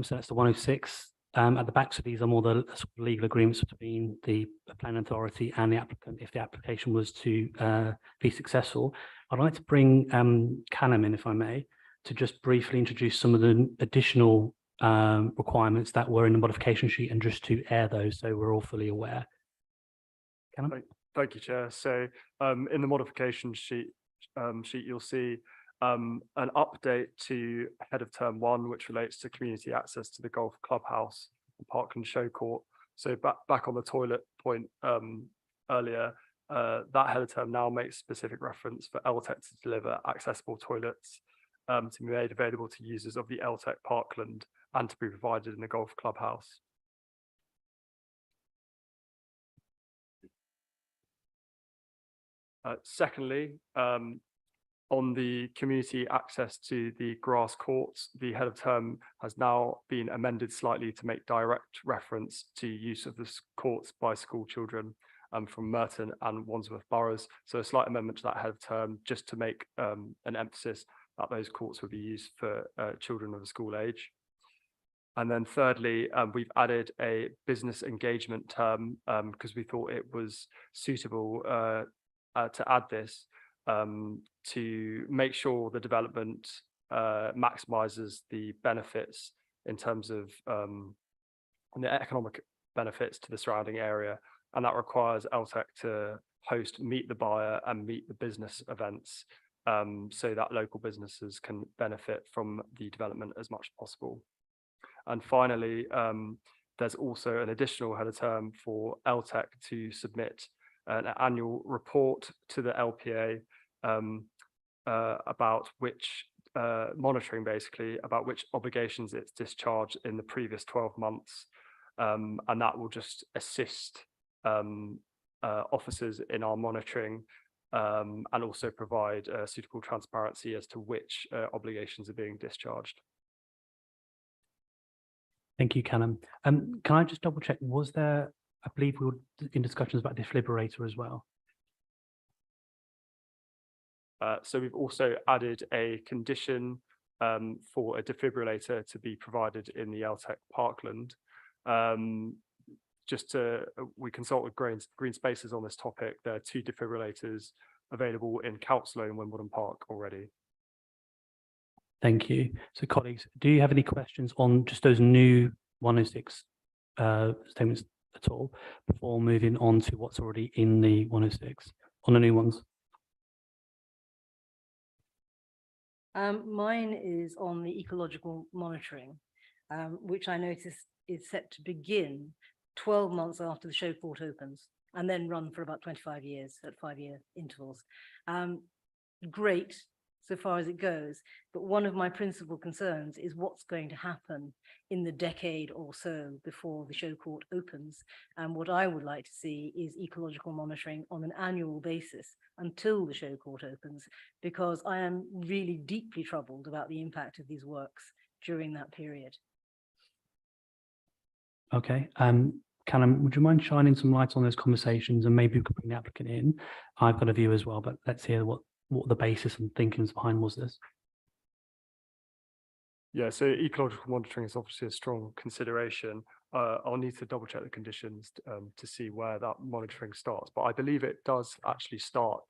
So that's the 106. At the back, so these are more the sort of legal agreements between the planning authority and the applicant if the application was to be successful. I'd like to bring Callum in, if I may, to just briefly introduce some of the additional requirements that were in the modification sheet and just to air those so we're all fully aware. Callum? Thank you, Chair. So in the modification sheet, you'll see an update to head of term 1, which relates to community access to the golf clubhouse and Parkland Show Court. So back on the toilet point earlier, that head of term now makes specific reference for LTEC to deliver accessible toilets to be made available to users of the LTEC Parkland and to be provided in the golf clubhouse. Secondly, on the community access to the grass courts, the head of term has now been amended slightly to make direct reference to use of the courts by school children from Merton and Wandsworth boroughs. So a slight amendment to that head of term just to make an emphasis that those courts will be used for children of a school age. And then thirdly, we've added a business engagement term because we thought it was suitable to add this to make sure the development maximizes the benefits in terms of the economic benefits to the surrounding area. And that requires LTEC to host Meet the Buyer and Meet the Business events so that local businesses can benefit from the development as much as possible. And finally, there's also an additional head of term for LTEC to submit an annual report to the LPA about which monitoring basically about which obligations it's discharged in the previous 12 months. And that will just assist officers in our monitoring and also provide suitable transparency as to which obligations are being discharged. Thank you, Callum. Can I just double check, was there, I believe we were in discussions about defibrillator as well? So we've also added a condition for a defibrillator to be provided in the LTEC Parkland. We consult with Green Spaces on this topic. There are 2 defibrillators available in Council and Wimbledon Park already. Thank you. So colleagues, do you have any questions on just those new 106 statements at all before moving on to what's already in the 106 on the new ones? Mine is on the ecological monitoring, which I notice is set to begin 12 months after the show court opens and then run for about 25 years at 5-year intervals. Great so far as it goes, but one of my principal concerns is what's going to happen in the decade or so before the show court opens. And what I would like to see is ecological monitoring on an annual basis until the show court opens, because I am really deeply troubled about the impact of these works during that period. Okay. Callum, would you mind shining some light on those conversations, and maybe we could bring the applicant in? I've got a view as well, but let's hear what the basis and thinkings behind was this. Yeah, so ecological monitoring is obviously a strong consideration. I'll need to double check the conditions to see where that monitoring starts, but I believe it does actually start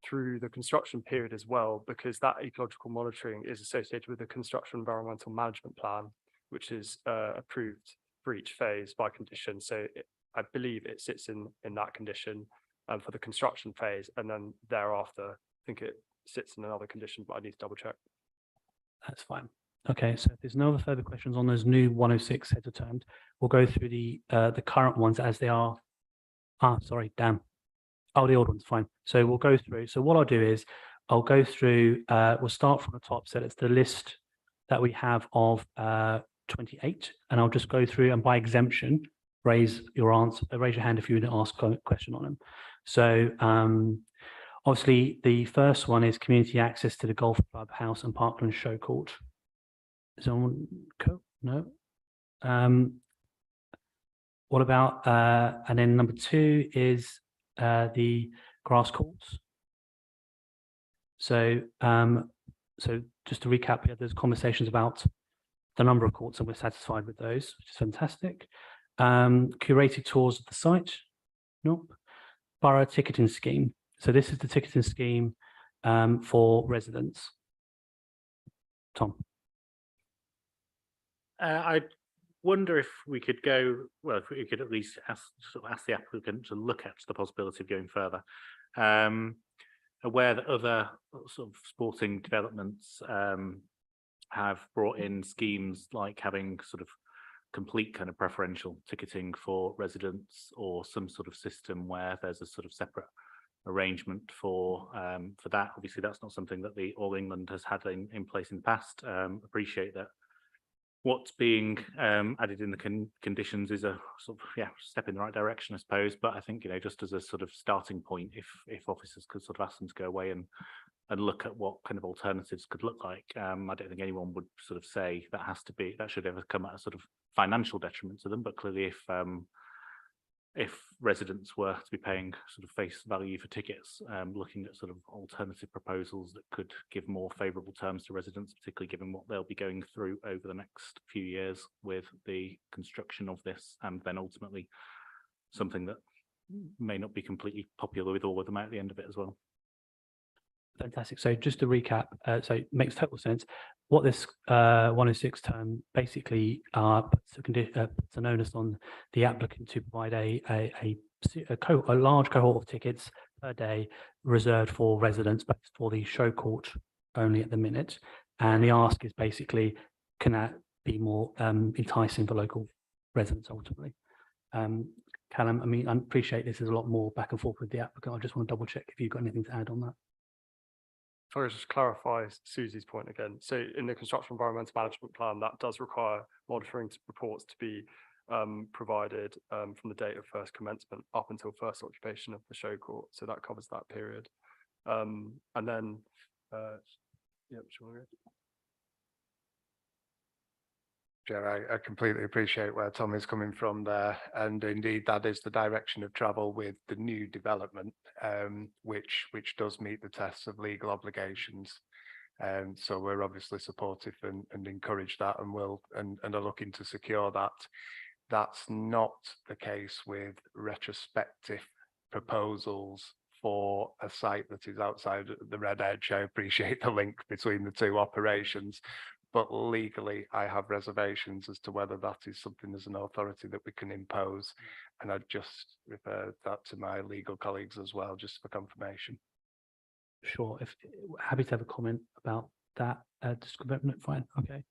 through the construction period as well, because that ecological monitoring is associated with the construction environmental management plan, which is approved for each phase by condition. So I believe it sits in that condition for the construction phase, and then thereafter, I think it sits in another condition, but I need to double check. That's fine. Okay, so if there's no other further questions on those new 106 heads of terms, we'll go through the current ones as they are. Sorry, Dan. Oh, the old ones, fine. So we'll go through. So what I'll do is I'll go through, we'll start from the top. So it's the list that we have of 28, and I'll just go through and by exemption, raise your hand if you want to ask a question on them. So obviously the first one is community access to the golf club house and Parkland Show Court. Is someone cool? No. What about and then number 2 is the grass courts. So so just to recap, we had those conversations about the number of courts, and we're satisfied with those, which is fantastic. Curated tours of the site. Nope. Borough ticketing scheme. So this is the ticketing scheme for residents. Tom. I wonder if we could go, well, if we could at least ask the applicant to look at the possibility of going further. Aware that other sort of sporting developments have brought in schemes like having sort of complete kind of preferential ticketing for residents, or some sort of system where there's a sort of separate arrangement for that. Obviously, that's not something that the All England has had in place in the past. Appreciate that what's being added in the conditions is a sort of step in the right direction, I suppose. But I think, you know, just as a sort of starting point, if officers could sort of ask them to go away and look at what kind of alternatives could look like, I don't think anyone would sort of say that should ever come at a sort of financial detriment to them. But clearly, if residents were to be paying sort of face value for tickets, looking at sort of alternative proposals that could give more favourable terms to residents, particularly given what they'll be going through over the next few years with the construction of this, and then ultimately something that may not be completely popular with all of them at the end of it as well. Fantastic. So just to recap, so it makes total sense. What this 106 term basically puts an onus on the applicant to provide a large cohort of tickets per day reserved for residents, but for the show court only at the minute. And the ask is basically, can that be more enticing for local residents ultimately? Callum, I mean, I appreciate this is a lot more back and forth with the applicant. I just want to double check if you've got anything to add on that. If I just clarify Susie's point again. So in the construction environmental management plan, that does require monitoring reports to be provided from the date of first commencement up until first occupation of the show court. So that covers that period. And then, sure. Chair, I completely appreciate where Tom is coming from there, and indeed that is the direction of travel with the new development, which does meet the tests of legal obligations. So we're obviously supportive and encourage that, and are looking to secure that. That's not the case with retrospective proposals for a site that is outside the red edge. I appreciate the link between the two operations, but legally I have reservations as to whether that is something as an authority that we can impose. And I'd just refer that to my legal colleagues as well, just for confirmation. Sure. Happy to have a comment about that. Fine. Okay.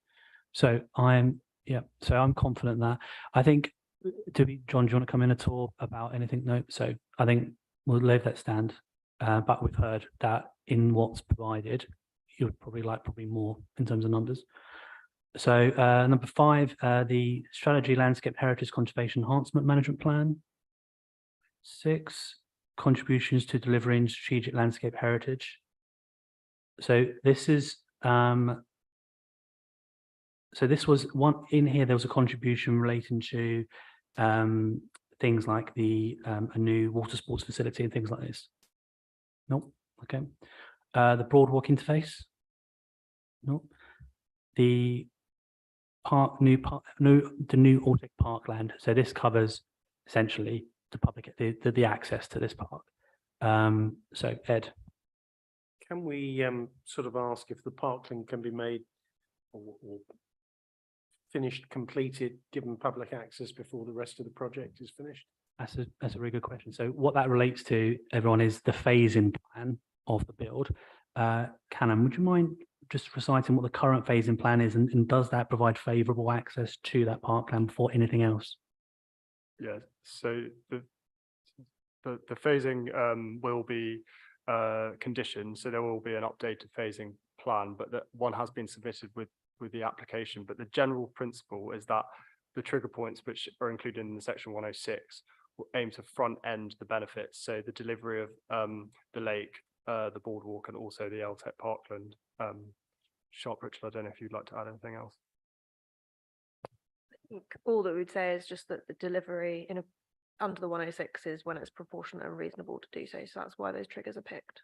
So I'm confident that I think, John, do you want to come in at all about anything? No. So I think we'll leave that stand. But we've heard that in what's provided, you would probably like more in terms of numbers. So number 5, the Strategy Landscape Heritage Conservation Enhancement Management Plan. 6, contributions to delivering strategic landscape heritage. So this is so this was one in here. There was a contribution relating to things like the a new water sports facility and things like this. Nope. Okay. The Broadwalk interface. Nope. The new Aldwick Parkland. So this covers essentially the public, the access to this park. So Ed. Can we sort of ask if the parkland can be made or finished, completed, given public access before the rest of the project is finished? That's a really good question. So what that relates to, everyone, is the phasing plan of the build. Callum, would you mind just reciting what the current phasing plan is, and does that provide favourable access to that parkland before anything else? Yeah. So the phasing will be conditioned. So there will be an updated phasing plan, but that one has been submitted with the application. But the general principle is that the trigger points which are included in the section 106 will aim to front end the benefits. So the delivery of the lake, the boardwalk, and also the LTEC Parkland. Sharp, Richard, I don't know if you'd like to add anything else. I think all that we'd say is just that the delivery under the 106 is when it's proportionate and reasonable to do so. So that's why those triggers are picked.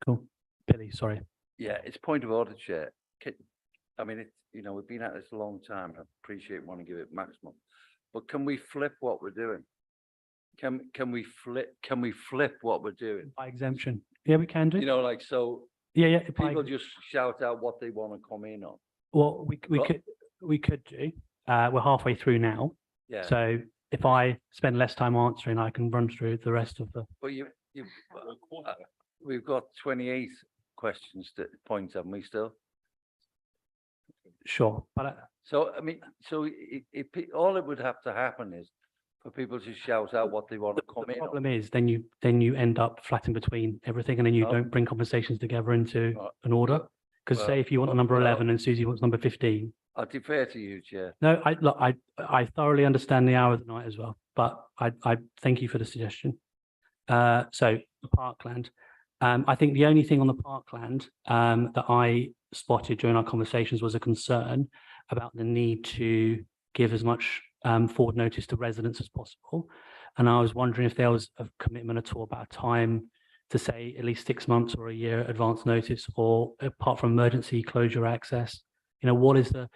Cool. Billy, sorry. Yeah, it's point of order, Chair. I mean, it's, you know, we've been at this a long time. I appreciate wanting to give it maximum. But can we flip what we're doing? Can we flip what we're doing? By exemption. Yeah, we can do. You know, like, so Yeah, by people just shout out what they want to come in on. Well, we Well- could do. We're halfway through now. Yeah, So if I spend less time answering, I can run through the rest of the. but we've got 28 questions to point, haven't we still? Sure, but So, I mean, so all it would have to happen is for people to shout out what they want to come the in on. problem is then you end up flat in between everything, and then you Oh. don't bring conversations together into Right. an order. Because Well, say if you want well, number well, 11 and Susie wants number 15. I'll defer to you, Chair. No, I thoroughly understand the hour of the night as well, but I thank you for the suggestion. So the parkland. I think the only thing on the parkland that I spotted during our conversations was a concern about the need to give as much forward notice to residents as possible. And I was wondering if there was a commitment at all about time to say at least 6 months or a year advance notice, or apart from emergency closure access. You know, what is the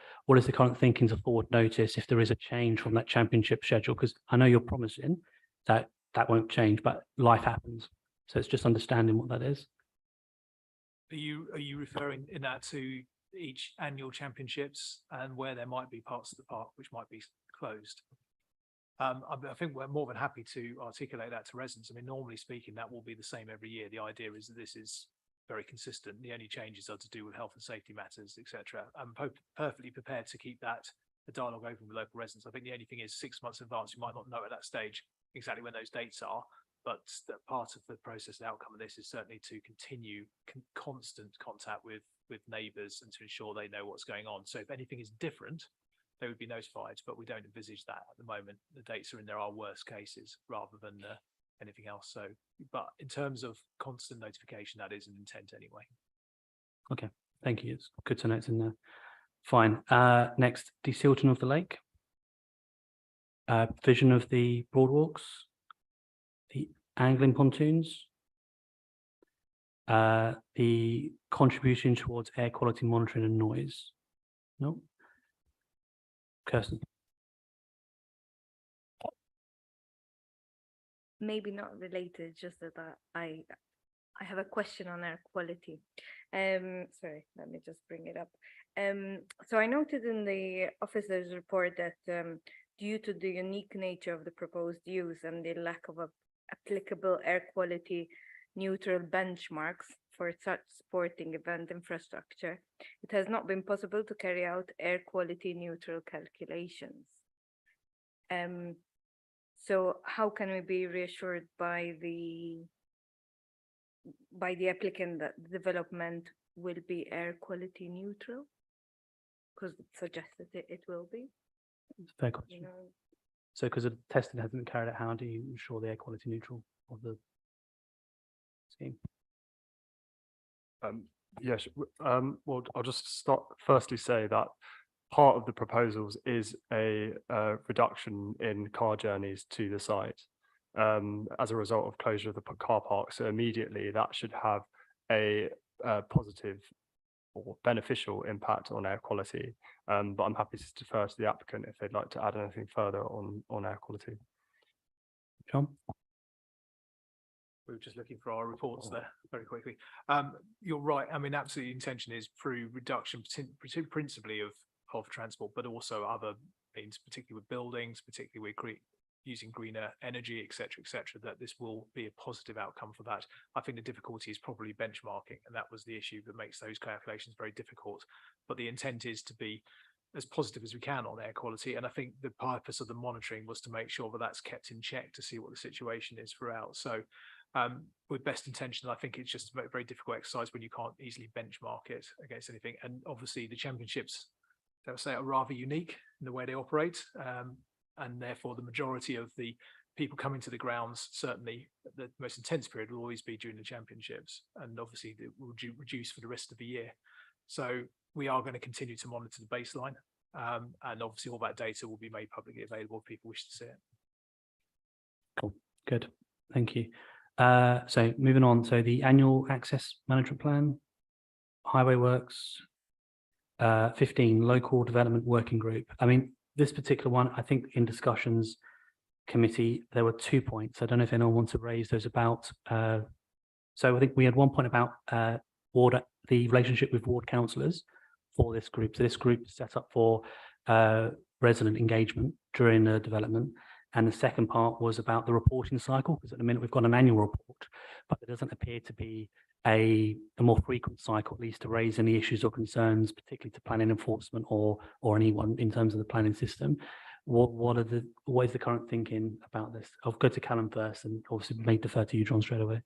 current thinking to forward notice if there is a change from that championship schedule? Because I know you're promising that won't change, but life happens. So it's just understanding what that is. Are you referring in that to each annual championships and where there might be parts of the park which might be closed? I think we're more than happy to articulate that to residents. I mean, normally speaking, that will be the same every year. The idea is that this is very consistent. The only changes are to do with health and safety matters, etc. I'm perfectly prepared to keep the dialogue open with local residents. I think the only thing is 6 months in advance, you might not know at that stage exactly when those dates are, but that part of the process, the outcome of this is certainly to continue constant contact with neighbours and to ensure they know what's going on. So if anything is different, they would be notified, but we don't envisage that at the moment. The dates are in there are worst cases rather than anything else. So, but in terms of constant notification, that is an intent anyway. Thank you. It's good to know it's in there. Fine. Next, desilting of the lake. Vision of the boardwalks. The angling pontoons. The contribution towards air quality monitoring and noise. No. Kirsten. Maybe not related, just that I have a question on air quality. Sorry, let me just bring it up. So I noted in the officer's report that due to the unique nature of the proposed use and the lack of applicable air quality neutral benchmarks for such sporting event infrastructure, it has not been possible to carry out air quality neutral calculations. So how can we be reassured by the applicant that development will be air quality neutral? Because it suggests that it will be, It's a fair you question. know. So because the testing hasn't been carried out, how do you ensure the air quality neutral of the scheme? Yes, well, I'll just firstly say that part of the proposals is a reduction in car journeys to the site as a result of closure of the car park. So immediately that should have a positive or beneficial impact on air quality. But I'm happy to defer to the applicant if they'd like to add anything further on air quality. John? We were just looking for our reports there very quickly. You're right. I mean, absolutely, intention is through reduction, principally of transport, but also other means, particularly with buildings, particularly with using greener energy, et cetera, that this will be a positive outcome for that. I think the difficulty is probably benchmarking, and that was the issue that makes those calculations very difficult. But the intent is to be as positive as we can on air quality. And I think the purpose of the monitoring was to make sure that that's kept in check to see what the situation is throughout. So with best intention, I think it's just a very difficult exercise when you can't easily benchmark it against anything. And obviously the championships, I would say, are rather unique in the way they operate. And therefore the majority of the people coming to the grounds, certainly the most intense period will always be during the championships. And obviously it will reduce for the rest of the year. So we are going to continue to monitor the baseline. And obviously all that data will be made publicly available if people wish to see it. Cool. Good. Thank you. So moving on. So the annual access management plan, highway works, 15, local development working group. I mean, this particular one, I think in discussions committee, there were 2 points. I don't know if anyone wants to raise those about. So I think we had one point about the relationship with ward councillors for this group. So this group is set up for resident engagement during the development. And the second part was about the reporting cycle, because at the minute we've got an annual report, but there doesn't appear to be a more frequent cycle, at least to raise any issues or concerns, particularly to planning enforcement or anyone in terms of the planning system. What is the current thinking about this? I'll go to Callum first, and obviously may defer to you, John, straight away.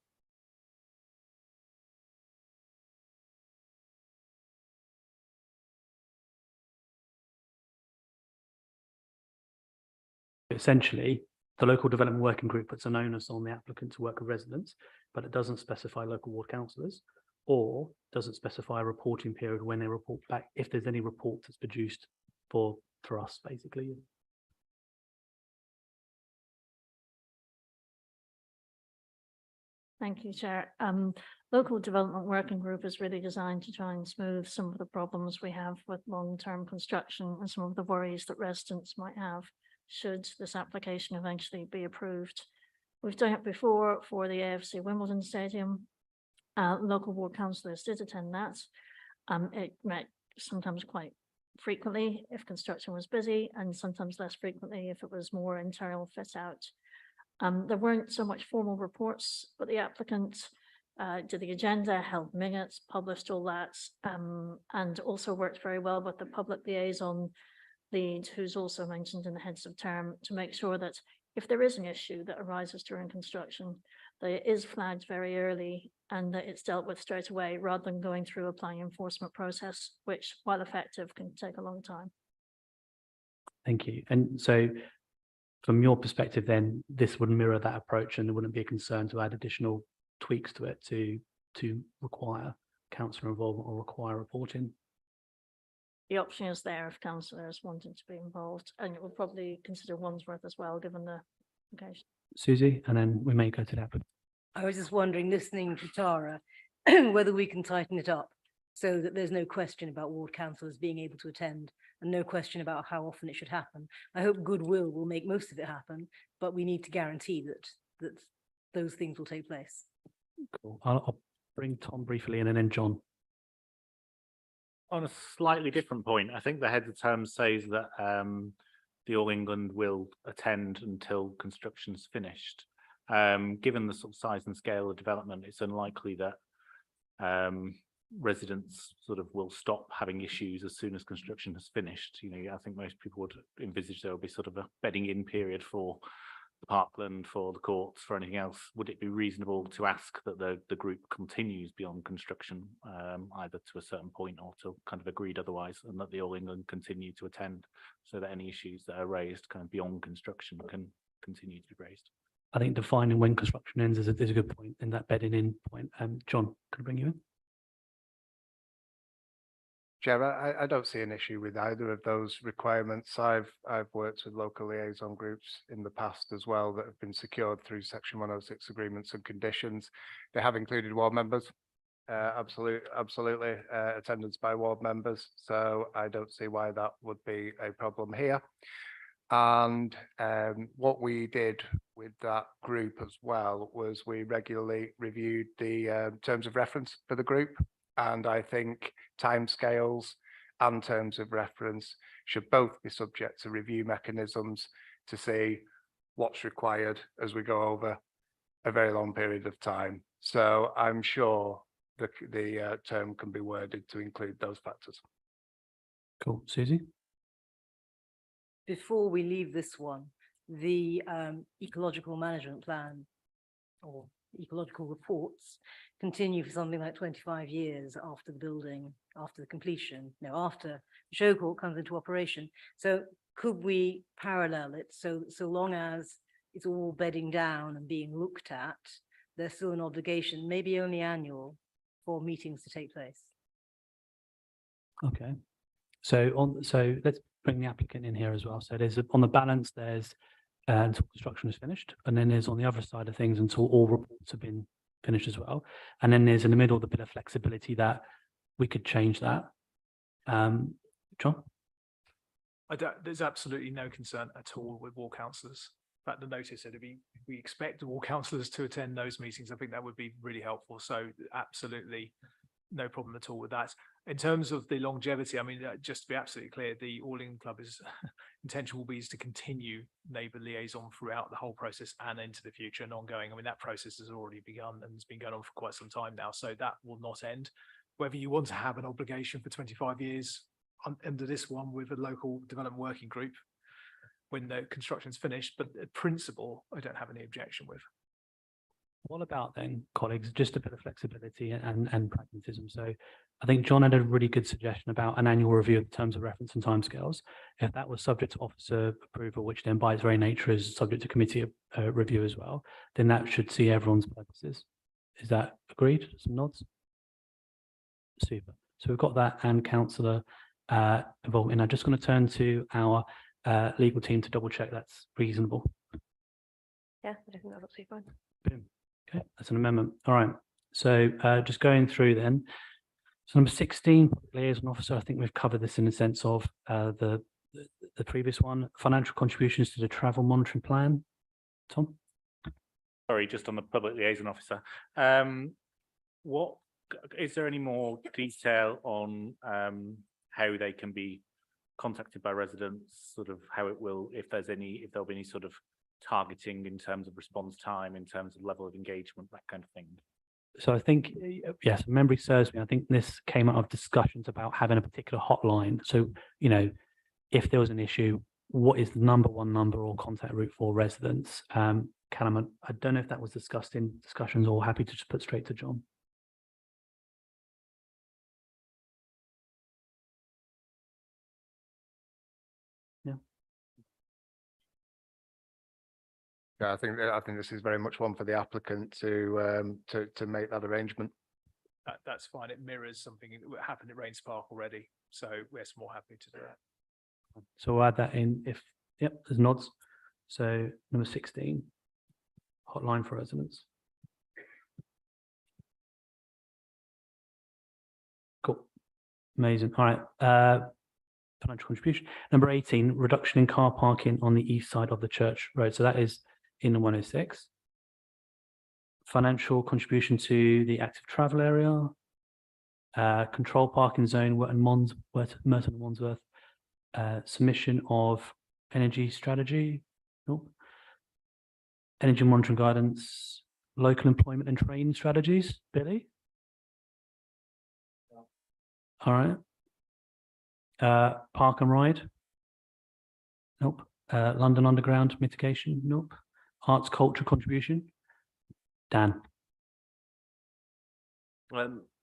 Essentially, the local development working group puts an onus on the applicant to work with residents, but it doesn't specify local ward councillors, or doesn't specify a reporting period when they report back, if there's any report that's produced for us, basically. Thank you, Chair. Local development working group is really designed to try and smooth some of the problems we have with long-term construction and some of the worries that residents might have should this application eventually be approved. We've done it before for the AFC Wimbledon Stadium. Local ward councillors did attend that. It met sometimes quite frequently if construction was busy, and sometimes less frequently if it was more internal fit out. There weren't so much formal reports, but the applicant did the agenda, held minutes, published all that, and also worked very well with the public liaison lead, who's also mentioned in the heads of term, to make sure that if there is an issue that arises during construction, that it is flagged very early and that it's dealt with straight away, rather than going through a planning enforcement process, which, while effective, can take a long time. Thank you. And so from your perspective, then this would mirror that approach, and there wouldn't be a concern to add additional tweaks to it to require councillor involvement or require reporting? The option is there if councillors wanted to be involved, and it will probably consider Wandsworth as well, given the location. Susie, and then we may go to the applicant. I was just wondering, listening to Tara, whether we can tighten it up so that there's no question about ward councillors being able to attend, and no question about how often it should happen. I hope goodwill will make most of it happen, but we need to guarantee that those things will take place. Cool. I'll bring Tom briefly in, and then John. On a slightly different point, I think the head of term says that the All England will attend until construction's finished. Given the sort of size and scale of development, it's unlikely that residents sort of will stop having issues as soon as construction has finished. You know, I think most people would envisage there will be sort of a bedding in period for the parkland, for the courts, for anything else. Would it be reasonable to ask that the group continues beyond construction, either to a certain point or till kind of agreed otherwise, and that the All England continue to attend, so that any issues that are raised kind of beyond construction can continue to be raised? I think defining when construction ends is a good point in that bedding in point. John, could I bring you in? Chair, I don't see an issue with either of those requirements. I've worked with local liaison groups in the past as well that have been secured through Section 106 agreements and conditions. They have included ward members, absolutely attendance by ward members. So I don't see why that would be a problem here. And what we did with that group as well was we regularly reviewed the terms of reference for the group. And I think timescales and terms of reference should both be subject to review mechanisms to see what's required as we go over a very long period of time. So I'm sure the term can be worded to include those factors. Cool. Susie? Before we leave this one, the ecological management plan or ecological reports continue for something like 25 years after the building, after the completion, no, after the show court comes into operation. So could we parallel it so long as it's all bedding down and being looked at, there's still an obligation, maybe only annual, for meetings to take place? Okay. So let's bring the applicant in here as well. So there's on the balance, there's until construction is finished, and then there's on the other side of things until all reports have been finished as well. And then there's in the middle the bit of flexibility that we could change that. John? There's absolutely no concern at all with ward councillors. In fact, the notice said we expect ward councillors to attend those meetings. I think that would be really helpful. So absolutely no problem at all with that. In terms of the longevity, I mean, just to be absolutely clear, the All England Club is intention will be is to continue neighbour liaison throughout the whole process and into the future and ongoing. I mean, that process has already begun and has been going on for quite some time now. So that will not end. Whether you want to have an obligation for 25 years under this one with a local development working group when the construction's finished, but the principle, I don't have any objection with. What about then, colleagues, just a bit of flexibility and pragmatism? So I think John had a really good suggestion about an annual review of the terms of reference and timescales. If that was subject to officer approval, which then by its very nature is subject to committee review as well, then that should see everyone's purposes. Is that agreed? Some nods? Super. So we've got that and councillor involvement. I'm just going to turn to our legal team to double check that's reasonable. Yeah, I think that's absolutely fine. Boom. Okay, that's an amendment. All right. So just going through then. So number 16, liaison officer. I think we've covered this in the sense of the previous one. Financial contributions to the travel monitoring plan. Tom? Sorry, just on the public liaison officer. What is there any more detail on how they can be contacted by residents? Sort of how it will, if there'll be any sort of targeting in terms of response time, in terms of level of engagement, that kind of thing. So I think, yes, memory serves me. I think this came out of discussions about having a particular hotline. So, you know, if there was an issue, what is the number one number or contact route for residents? Callum, I don't know if that was discussed in discussions or happy to just put straight to John. Yeah, I think this is very much one for the applicant to make that arrangement. That's fine. It mirrors something that happened at Rains Park already. So we're more happy to do that. So we'll add that in if, yep, there's nods. So number 16, hotline for residents. Cool. Amazing. All right. Financial contribution. Number 18, reduction in car parking on the east side of the church road. So that is in the 106. Financial contribution to the active travel area. Control parking zone, Merton and Wandsworth. Submission of energy strategy. Nope. Energy monitoring guidance. Local employment and training strategies. Billy? All right. Park and ride. Nope. London Underground mitigation. Nope. Arts culture contribution. Dan.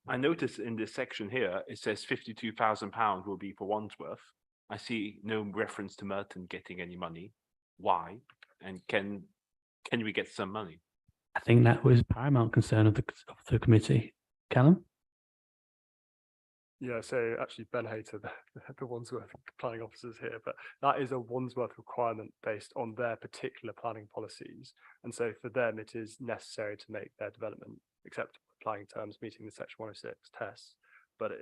I noticed in this section here, it says £52,000 will be for Wandsworth. I see no reference to Merton getting any money. Why? And can we get some money? I think that was paramount concern of the committee. Callum? Yeah, so actually Ben Hayter, the Wandsworth planning officers here, but that is a Wandsworth requirement based on their particular planning policies. And so for them, it is necessary to make their development acceptable planning terms meeting the Section 106 tests. But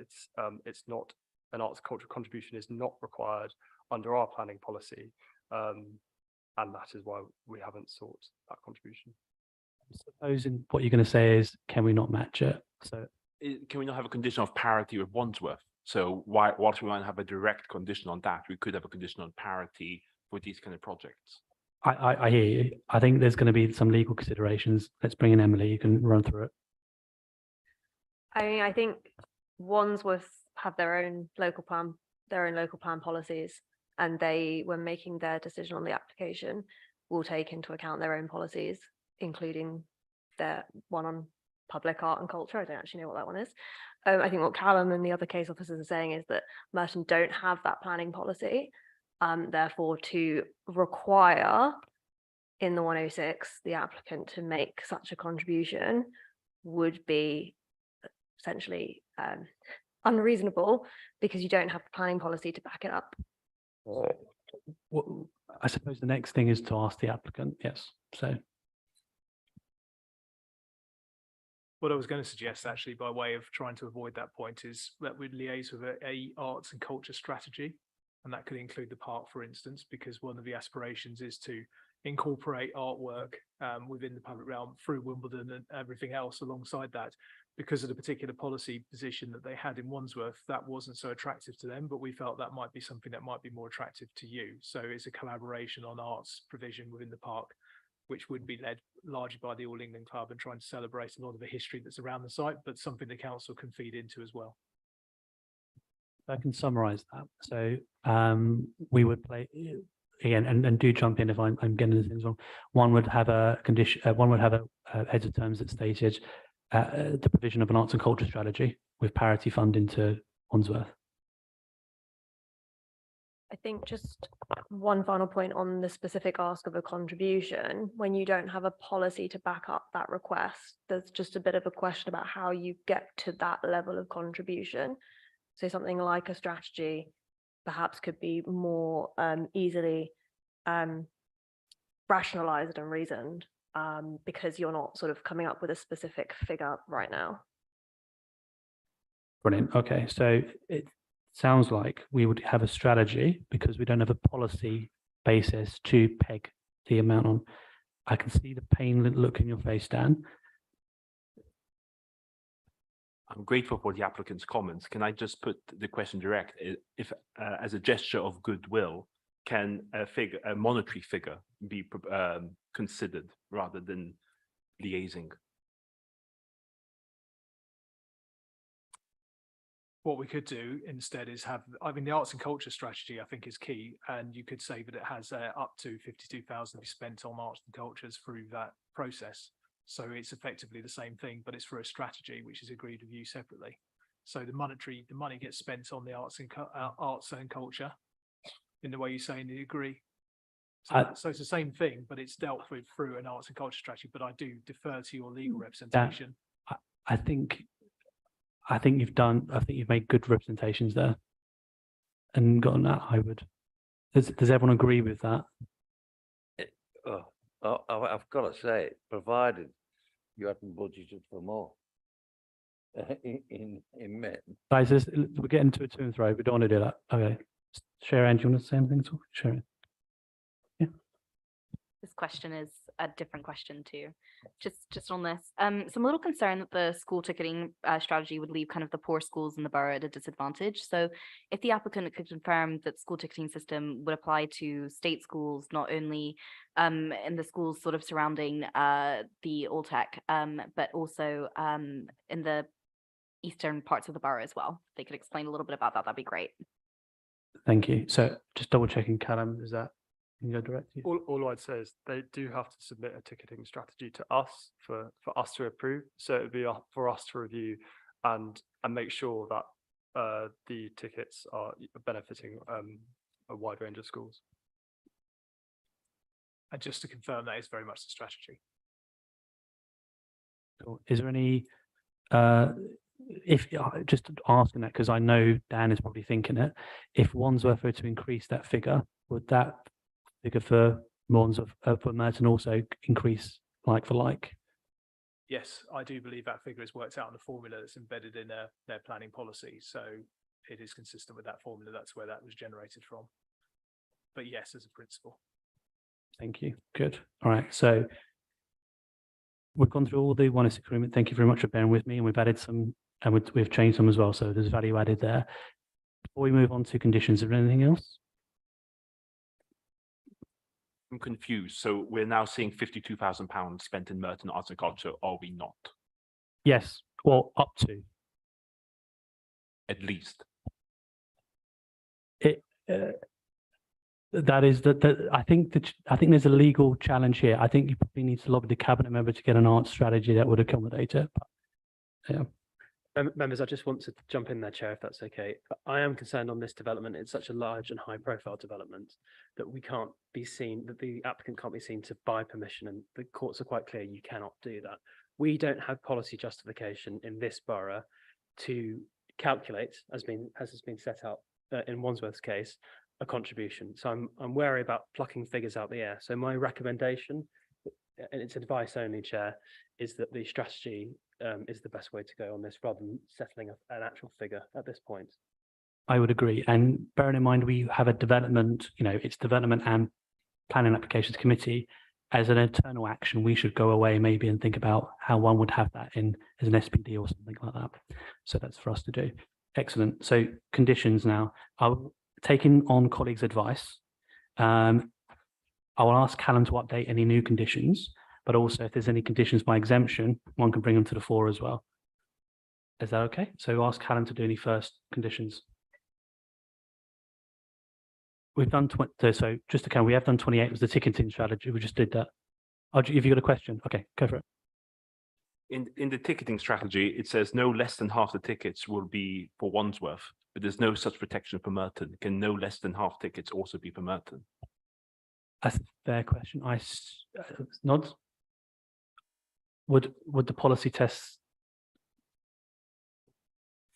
it's not, an arts cultural contribution is not required under our planning policy. And that is why we haven't sought that contribution. Supposing what you're going to say is, can we not match it? So Can we not have a condition of parity with Wandsworth? So whilst we might have a direct condition on that, we could have a condition on parity for these kind of projects. I hear you. I think there's going to be some legal considerations. Let's bring in Emily. You can run through it. I mean, I think Wandsworth have their own local plan policies, and they, when making their decision on the application, will take into account their own policies, including their one on public art and culture. I don't actually know what that one is. I think what Callum and the other case officers are saying is that Merton don't have that planning policy. Therefore, to require in the 106 the applicant to make such a contribution would be essentially unreasonable, because you don't have the planning policy to back it up. Well, I suppose the next thing is to ask the applicant. Yes. So What I was going to suggest, actually, by way of trying to avoid that point, is that we'd liaise with a arts and culture strategy, and that could include the park, for instance, because one of the aspirations is to incorporate artwork within the public realm through Wimbledon and everything else alongside that. Because of the particular policy position that they had in Wandsworth, that wasn't so attractive to them, but we felt that might be something that might be more attractive to you. So it's a collaboration on arts provision within the park, which would be led largely by the All England Club and trying to celebrate a lot of the history that's around the site, but something the council can feed into as well. I can summarize that. So we would play again, and do jump in if I'm getting things wrong. One would have a condition. One would have a heads of terms that stated the provision of an arts and culture strategy with parity funding to Wandsworth. I think just one final point on the specific ask of a contribution. When you don't have a policy to back up that request, there's just a bit of a question about how you get to that level of contribution. So something like a strategy perhaps could be more easily rationalized and reasoned because you're not sort of coming up with a specific figure right now. Brilliant. Okay, so it sounds like we would have a strategy because we don't have a policy basis to peg the amount on. I can see the pain look in your face, Dan. I'm grateful for the applicant's comments. Can I just put the question direct? If as a gesture of goodwill, can a monetary figure be considered rather than liaising? What we could do instead is have, I mean, the arts and culture strategy, I think, is key. And you could say that it has up to 52,000 to be spent on arts and cultures through that process. So it's effectively the same thing, but it's for a strategy which is agreed with you separately. So the money gets spent on the arts and culture in the way you say in the agree. So it's the same thing, but it's dealt with through an arts and culture strategy. But I do defer to your legal representation. I think you've made good representations there and gotten that. I would. Does everyone agree with that? I've got to say, provided you hadn't budgeted for more in Mitten. Guys, we're getting to a to and fro. We don't want to do that. Okay. Sharon, do you want to say anything at all? Sharon. Yeah. This question is a different question too. Just on this. So I'm a little concerned that the school ticketing strategy would leave kind of the poor schools in the borough at a disadvantage. So if the applicant could confirm that school ticketing system would apply to state schools, not only in the schools sort of surrounding the Alltech, but also in the eastern parts of the borough as well. If they could explain a little bit about that, that'd be great. Thank you. So just double checking, Callum, is that can you go direct? All I'd say is they do have to submit a ticketing strategy to us for us to approve. So it'd be for us to review and make sure that the tickets are benefiting a wide range of schools. And just to confirm, that is very much the strategy. Cool. Is there any if just asking that because I know Dan is probably thinking it, if Wandsworth were to increase that figure, would that figure for Wandsworth for Merton also increase like for like? Yes, I do believe that figure is worked out in a formula that's embedded in their planning policy. So it is consistent with that formula. That's where that was generated from. But yes, as a principle. Thank you. Good. All right. So we've gone through all the 106 agreement. Thank you very much for bearing with me. And we've added some and we've changed some as well. So there's value added there. Before we move on to conditions, is there anything else? I'm confused. So we're now seeing £52,000 spent in Merton Arts and Culture, are we not? Yes. Well, up to. At least. That is I think there's a legal challenge here. I think you probably need to lobby the cabinet member to get an arts strategy that would accommodate it. But, yeah. Members, I just want to jump in there, Chair, if that's okay. I am concerned on this development. It's such a large and high profile development that we can't be seen, that the applicant can't be seen to buy permission, and the courts are quite clear you cannot do that. We don't have policy justification in this borough to calculate, as has been set out in Wandsworth's case, a contribution. So I'm wary about plucking figures out the air. So my recommendation, and it's advice only, Chair, is that the strategy is the best way to go on this rather than settling an actual figure at this point. I would agree. And bearing in mind, we have a development, it's development and planning applications committee. As an internal action, we should go away maybe and think about how one would have that in as an SPD or something like that. So that's for us to do. Excellent. So conditions now. I'll taking on colleagues' advice. I will ask Callum to update any new conditions, but also if there's any conditions by exemption, one can bring them to the fore as well. Is that okay? So ask Callum to do any first conditions. We've done so just to count, we have done 28 was the ticketing strategy. We just did that. Have you got a question? Okay, go for it. In the ticketing strategy, it says no less than half the tickets will be for Wandsworth, but there's no such protection for Merton. Can no less than half tickets also be for Merton? That's a fair question. Nod. Would the policy tests?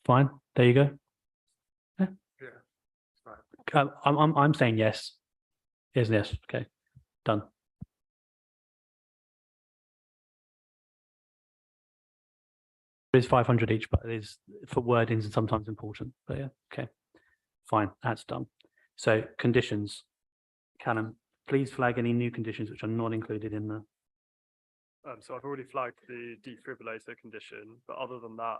Fine. There you go. Yeah. Right. I'm saying yes. Yes, yes. Okay, done. It's 500 each, but it is for wordings and sometimes important. But yeah, okay, fine. That's done. So conditions. Callum, please flag any new conditions which are not included in the. So I've already flagged the defibrillator condition, but other than that,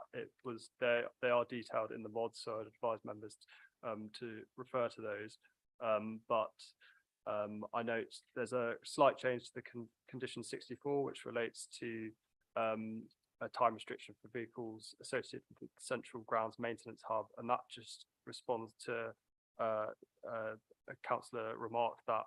they are detailed in the mods, so I'd advise members to refer to those. I note there's a slight change to the condition 64, which relates to a time restriction for vehicles associated with the central grounds maintenance hub, and that just responds to a councillor remark that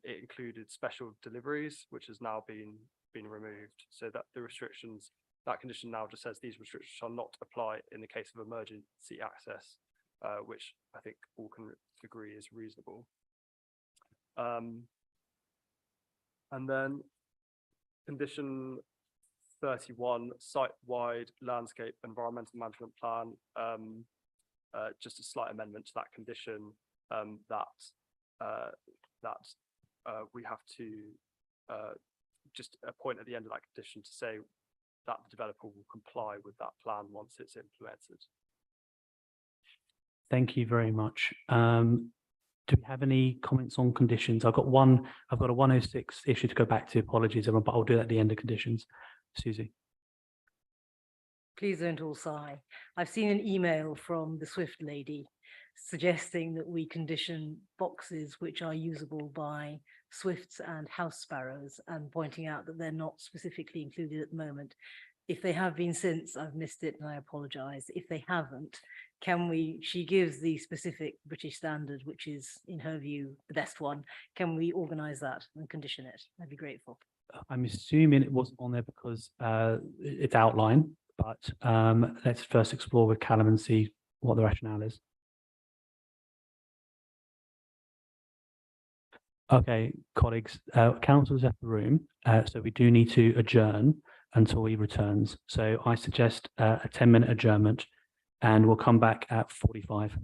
it included special deliveries, which has now been removed, so that the restrictions, that condition now just says these restrictions shall not apply in the case of emergency access, which I think all can agree is reasonable. And then condition 31, site-wide landscape environmental management plan, just a slight amendment to that condition, that we have to just a point at the end of that condition to say that the developer will comply with that plan once it's implemented. Thank you very much. Do we have any comments on conditions? I've got a 106 issue to go back to. Apologies, everyone, but I'll do that at the end of conditions. Susie. Please don't all sigh. I've seen an email from the Swift lady suggesting that we condition boxes which are usable by swifts and house sparrows, and pointing out that they're not specifically included at the moment. If they have been since, I've missed it and I apologize. If they haven't, she gives the specific British standard, which is in her view the best one. Can we organize that and condition it? I'd be grateful. I'm assuming it wasn't on there because it's outlined, but let's first explore with Callum and see what the rationale is. Okay, colleagues, council's left the room, so we do need to adjourn until he returns. So I suggest a 10-minute adjournment, and we'll come back at 45.